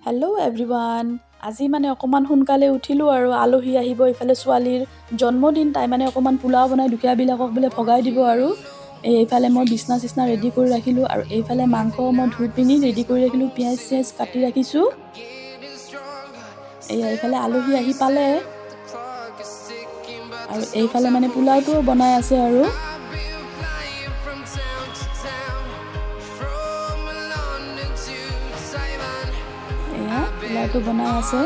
Hello' everyone. আজি মানে অকণমান সোনকালে উঠিলোঁ আৰু আলহী আহিব ইফালে ছোৱালীৰ জন্মদিন। তাই মানে অকণমান পোলাও বনাই দুখীয়াবিলাকক বোলে ভগাই দিব আৰু এইফালে মই বিচনা চিচনা ৰেডি কৰি ৰাখিলোঁ আৰু এইফালে মাংস মই ধুই পিনি ৰেডি কৰি ৰাখিলোঁ, পিঁয়াজ চিয়াজ কাটি ৰাখিছোঁ। এইফালে আলহী আহি পালে আৰু এইফালে মানে পোলাওটোও বনাই আছে আৰু পোলাওটো বনাই আছে।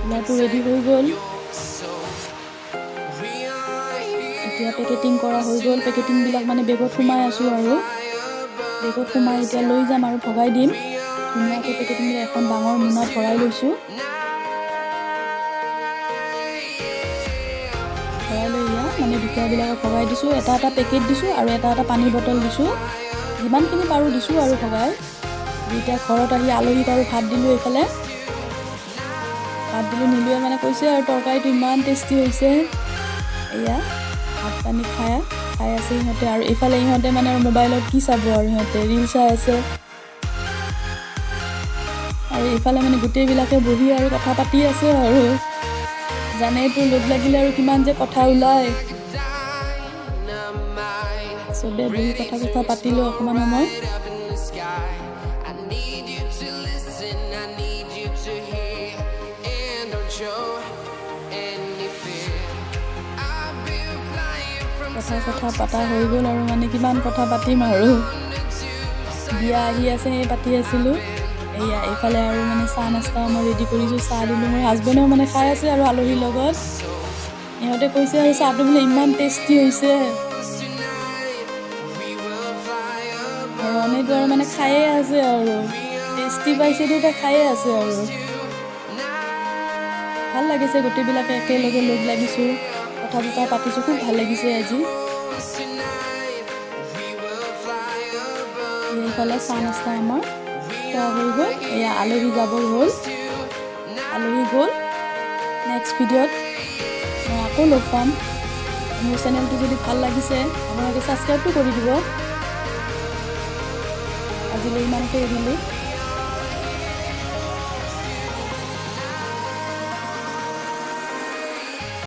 পোলাওটো ৰেডি হৈ গ'ল। এতিয়া পেকেটিং কৰা হৈ গ'ল। পেকেটিংবিলাক মানে বেগত সোমাই আছোঁ আৰু বেগত সোমাই এতিয়া লৈ যাম আৰু ভগাই দিম। ধুনীয়াকৈ পেকেটিংবিলাক এখন ডাঙৰ মোনাত ভৰাই লৈছোঁ। ভৰাই লৈ মানে দুখীয়াবিলাকক ভগাই দিছোঁ। এটা এটা পেকেট দিছোঁ আৰু এটা এটা পানীৰ বটল দিছোঁ। যিমানখিনি পাৰোঁ দিছোঁ আৰু ভগাই। এতিয়া ঘৰত আহি আলহীক আৰু ভাত দিলোঁ। এইফালে ভাত দিলোঁ, নিলুৱে মানে কৈছে আৰু তৰকাৰীটো ইমান টেষ্টি হৈছে। ভাত পানী খাই আছে সিহঁতে আৰু এইফালে ইহঁতে মানে আৰু মোবাইলত কি চাব আৰু সিহঁতে ৰিল চাই আছে আৰু এইফালে মানে গোটেইবিলাকে বহি আৰু কথা পাতি আছে আৰু জানেইতো লগ লাগিলে আৰু কিমান যে কথা ওলায়। চবে বহি কথা পাতিলোঁ অকণমান সময়। কথা পতা হৈ গ'ল আৰু মানে কিমান কথা পাতিম আৰু বিয়া আহি আছে সেই পাতি আছিলোঁ। এইফালে আৰু মানে চাহ নাস্তা মই ৰেডি কৰিছোঁ। চাহ দিলোঁ, মোৰ হাজবেণ্ডেও মানে খাই আছে আৰু আলহীৰ লগত। ইহঁতে কৈছে আৰু চাহটো বোলে ইমান টেষ্টি হৈছে আৰু এনেইতো আৰু মানে খায়ে আছে আৰু টেষ্টি পাইছেতো এতিয়া খায়ে আছে আৰু ভাল লাগিছে। গোটেইবিলাকে একেলগে লগ লাগিছোঁ, কথা চথা পাতিছোঁ, খুব ভাল লাগিছে আজি। এইফালে চাহ নাস্তা আমাৰ খোৱা হৈ গ'ল। আলহী যাব হ'ল, আলহী গ'ল। নেক্সট ভিডিঅ'ত মই আকৌ লগ পাম। মোৰ চেনেলটো যদি ভাল লাগিছে আপোনালোকে ছাবস্ক্ৰাইবটো কৰি দিব। আজিলৈ ইমানতে এৰিলোঁ।